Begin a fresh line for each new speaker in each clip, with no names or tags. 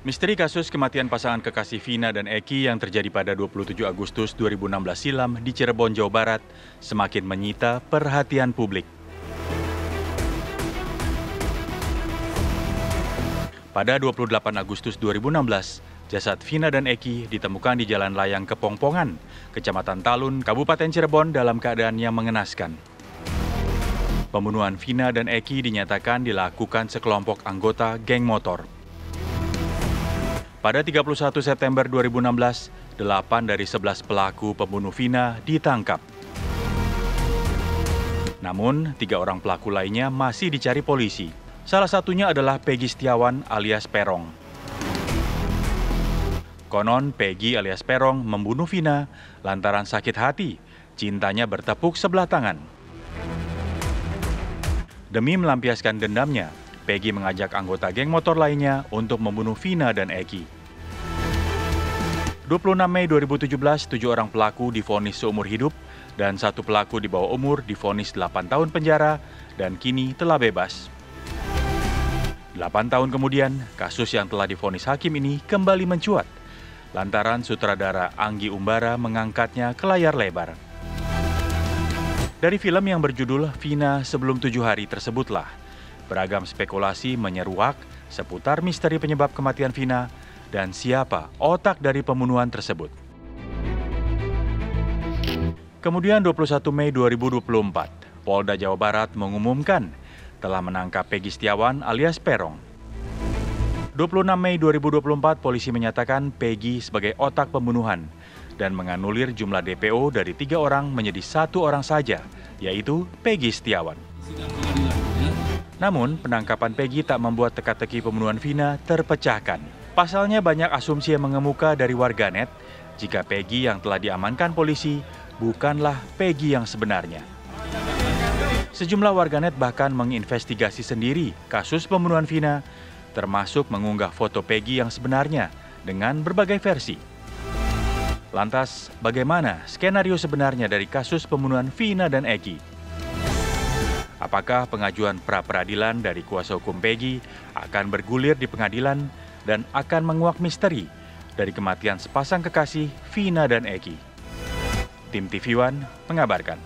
Misteri kasus kematian pasangan kekasih Vina dan Eki yang terjadi pada 27 Agustus 2016 silam di Cirebon, Jawa Barat semakin menyita perhatian publik. Pada 28 Agustus 2016, jasad Vina dan Eki ditemukan di Jalan Layang Kepongpongan, Kecamatan Talun, Kabupaten Cirebon dalam keadaan yang mengenaskan. Pembunuhan Vina dan Eki dinyatakan dilakukan sekelompok anggota geng motor. Pada 31 September 2016, 8 dari 11 pelaku pembunuh Vina ditangkap. Namun, 3 orang pelaku lainnya masih dicari polisi. Salah satunya adalah Peggy Setiawan alias Perong. Konon, Peggy alias Perong membunuh Vina lantaran sakit hati, cintanya bertepuk sebelah tangan. Demi melampiaskan dendamnya, Peggy mengajak anggota geng motor lainnya untuk membunuh Vina dan Eki. 26 Mei 2017, 7 orang pelaku divonis seumur hidup dan 1 pelaku di bawah umur divonis 8 tahun penjara dan kini telah bebas. 8 tahun kemudian, kasus yang telah divonis hakim ini kembali mencuat lantaran sutradara Anggi Umbara mengangkatnya ke layar lebar. Dari film yang berjudul Vina Sebelum 7 Hari tersebutlah, beragam spekulasi menyeruak seputar misteri penyebab kematian Vina dan siapa otak dari pembunuhan tersebut. Kemudian 21 Mei 2024, Polda Jawa Barat mengumumkan telah menangkap Peggy Setiawan alias Perong. 26 Mei 2024, polisi menyatakan Peggy sebagai otak pembunuhan dan menganulir jumlah DPO dari 3 orang menjadi 1 orang saja, yaitu Peggy Setiawan. Namun, penangkapan Peggy tak membuat teka-teki pembunuhan Vina terpecahkan. Pasalnya banyak asumsi yang mengemuka dari warganet jika Peggy yang telah diamankan polisi bukanlah Peggy yang sebenarnya. Sejumlah warganet bahkan menginvestigasi sendiri kasus pembunuhan Vina, termasuk mengunggah foto Peggy yang sebenarnya dengan berbagai versi. Lantas, bagaimana skenario sebenarnya dari kasus pembunuhan Vina dan Eki? Apakah pengajuan pra-peradilan dari kuasa hukum Peggy akan bergulir di pengadilan dan akan menguak misteri dari kematian sepasang kekasih Vina dan Eki? Tim TV One mengabarkan.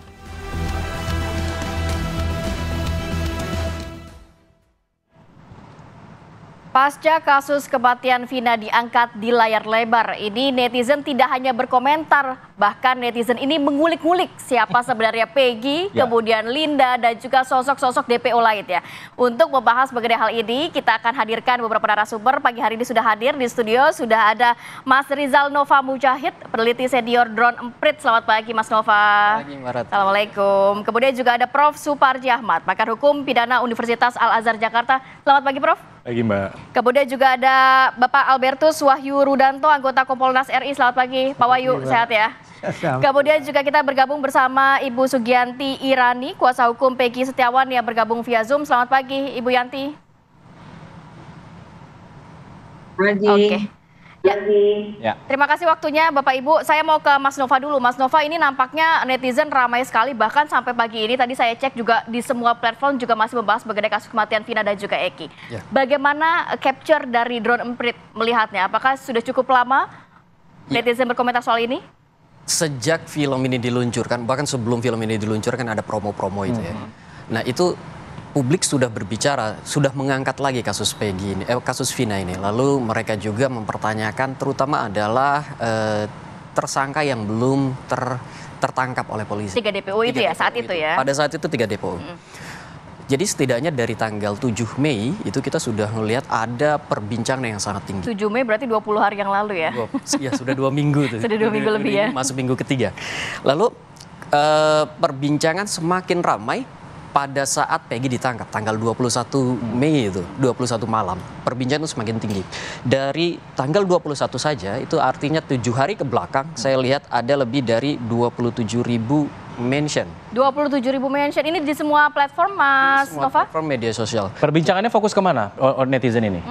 Pasca kasus kematian Vina diangkat di layar lebar, ini netizen tidak hanya berkomentar, bahkan netizen ini mengulik-ngulik siapa sebenarnya Peggy, kemudian Linda, dan juga sosok-sosok DPO lain ya. Untuk membahas mengenai hal ini, kita akan hadirkan beberapa narasumber. Pagi hari ini sudah hadir di studio, sudah ada Mas Rizal Nova Mujahid, peneliti senior Drone Emprit. Selamat pagi Mas Nova.
Pagi Mbak.
Assalamualaikum. Kemudian juga ada Prof. Suparji Ahmad, pakar hukum pidana Universitas Al-Azhar Jakarta. Selamat pagi Prof.
Pagi Mbak.
Kemudian juga ada Bapak Albertus Wahyu Rudanto, anggota Kompolnas RI. Selamat pagi Pak Wahyu, sehat ya? Kemudian juga kita bergabung bersama Ibu Sugianti Irani, kuasa hukum Peggy Setiawan yang bergabung via Zoom. Selamat pagi Ibu Yanti.
Pagi.
Oke. Ya. Terima kasih waktunya Bapak Ibu. Saya mau ke Mas Nova dulu. Mas Nova, ini nampaknya netizen ramai sekali, bahkan sampai pagi ini tadi saya cek juga di semua platform juga masih membahas mengenai kasus kematian Vina dan juga Eki. Ya. Bagaimana capture dari Drone Emprit melihatnya? Apakah sudah cukup lama netizen berkomentar soal ini?
Sejak film ini diluncurkan, bahkan sebelum film ini diluncurkan ada promo-promo itu ya. Nah itu publik sudah berbicara, sudah mengangkat lagi kasus Peggy ini, kasus Vina ini. Lalu mereka juga mempertanyakan, terutama adalah tersangka yang belum tertangkap oleh polisi.
3 DPO itu ya, saat itu ya?
Pada saat itu 3 DPO. Jadi setidaknya dari tanggal 7 Mei itu kita sudah melihat ada perbincangan yang sangat tinggi.
7 Mei berarti 20 hari yang lalu ya?
Ya sudah 2 minggu.
Sudah 2 minggu lebih ya?
Masuk minggu ketiga. Lalu perbincangan semakin ramai pada saat Peggy ditangkap tanggal 21 Mei itu, 21 malam. Perbincangan itu semakin tinggi. Dari tanggal 21 saja, itu artinya 7 hari ke belakang, saya lihat ada lebih dari 27.000 mention. 27.000 mention, ini di semua platform Mas Nova? Platform media sosial.
Perbincangannya fokus kemana netizen ini?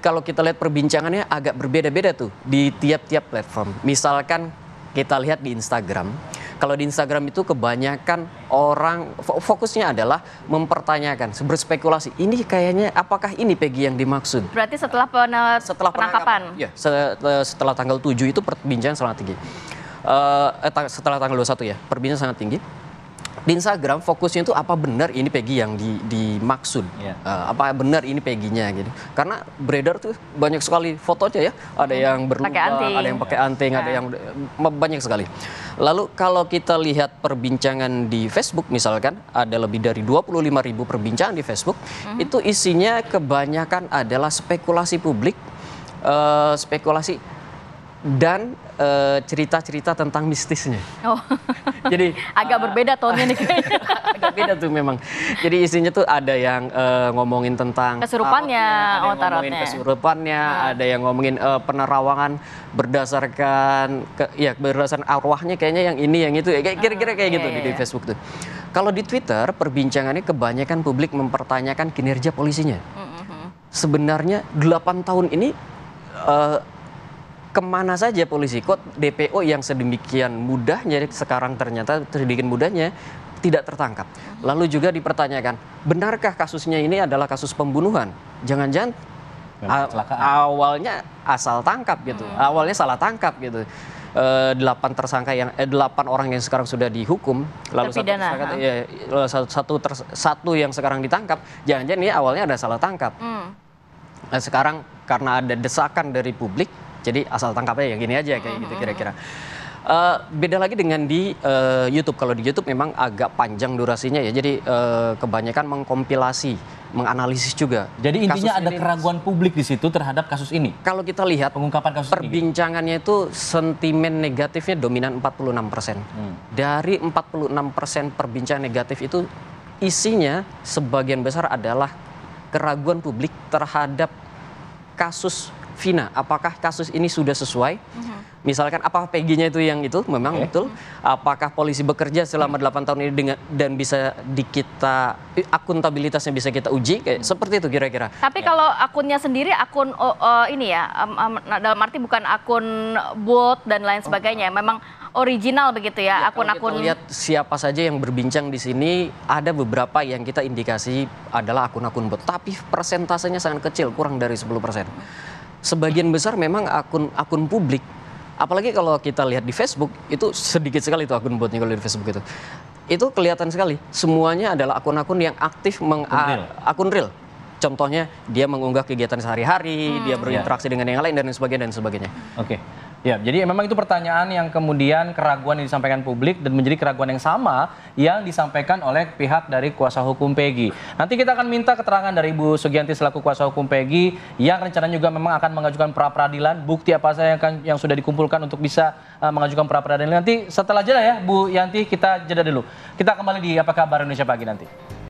Kalau kita lihat perbincangannya agak berbeda-beda tuh di tiap-tiap platform. Misalkan kita lihat di Instagram, Kalau di Instagram itu kebanyakan orang fokusnya adalah mempertanyakan, berspekulasi. Ini kayaknya apakah ini Peggy yang dimaksud?
Berarti setelah penangkapan?
Ya, setelah tanggal 7 itu perbincangan sangat tinggi. Setelah tanggal 21 ya, perbincangan sangat tinggi. Di Instagram fokusnya itu apa benar ini Peggy yang dimaksud, apa benar ini Peggy-nya gitu. Karena beredar tuh banyak sekali fotonya ya, ada yang berlubang, ada yang pakai anting, ada yang banyak sekali. Lalu kalau kita lihat perbincangan di Facebook misalkan, ada lebih dari 25.000 perbincangan di Facebook, itu isinya kebanyakan adalah spekulasi publik, spekulasi dan cerita-cerita tentang mistisnya.
Oh.
Jadi
agak berbeda tonnya nih kayaknya.
Agak beda tuh memang. Jadi isinya tuh ada yang ngomongin tentang
kesurupannya,
ngomongin kesurupannya, ada yang ngomongin penerawangan berdasarkan berdasarkan arwahnya kayaknya yang ini yang itu ya kira-kira kayak gitu di Facebook tuh. Kalau di Twitter perbincangannya kebanyakan publik mempertanyakan kinerja polisinya. Sebenarnya 8 tahun ini kemana saja polisi? Kok DPO yang sedemikian mudahnya sekarang ternyata sedemikian mudahnya tidak tertangkap. Lalu juga dipertanyakan, benarkah kasusnya ini adalah kasus pembunuhan? Jangan-jangan awalnya asal tangkap gitu, awalnya salah tangkap gitu. 8 orang yang sekarang sudah dihukum, lalu satu yang sekarang ditangkap, jangan-jangan ini awalnya ada salah tangkap. Nah, sekarang karena ada desakan dari publik, jadi asal tangkapnya yang gini aja kayak gitu kira-kira. Beda lagi dengan di YouTube. Kalau di YouTube memang agak panjang durasinya ya. Jadi kebanyakan mengkompilasi, menganalisis juga.
Jadi intinya ada keraguan publik di situ terhadap kasus ini.
Kalau kita lihat
pengungkapan kasus
perbincangannya itu sentimen negatifnya dominan 46%. Dari 46% perbincangan negatif itu isinya sebagian besar adalah keraguan publik terhadap kasus Vina, apakah kasus ini sudah sesuai? Misalkan apakah Peggy-nya itu yang itu memang betul? Apakah polisi bekerja selama 8 tahun ini dan bisa akuntabilitasnya bisa kita uji? Kayak seperti itu kira-kira.
Tapi kalau akunnya sendiri akun ini ya, dalam arti bukan akun bot dan lain sebagainya, memang original begitu ya, akun-akun.
Kita lihat siapa saja yang berbincang di sini, ada beberapa yang kita indikasi adalah akun-akun bot, tapi persentasenya sangat kecil, kurang dari 10%. Sebagian besar memang akun publik. Apalagi kalau kita lihat di Facebook, itu sedikit sekali itu akun botnya kalau di Facebook itu. Itu kelihatan sekali. Semuanya adalah akun-akun yang aktif akun real. Contohnya dia mengunggah kegiatan sehari-hari, dia berinteraksi dengan yang lain dan sebagainya.
Oke. Ya, jadi memang itu pertanyaan yang kemudian keraguan yang disampaikan publik dan menjadi keraguan yang sama yang disampaikan oleh pihak dari kuasa hukum Peggy. Nanti kita akan minta keterangan dari Ibu Sugianti selaku kuasa hukum Peggy yang rencananya juga memang akan mengajukan pra-peradilan. Bukti apa saja yang sudah dikumpulkan untuk bisa mengajukan pra-peradilan. Nanti setelah jeda ya Bu Yanti, kita jeda dulu. Kita kembali di Apa Kabar Indonesia Pagi nanti.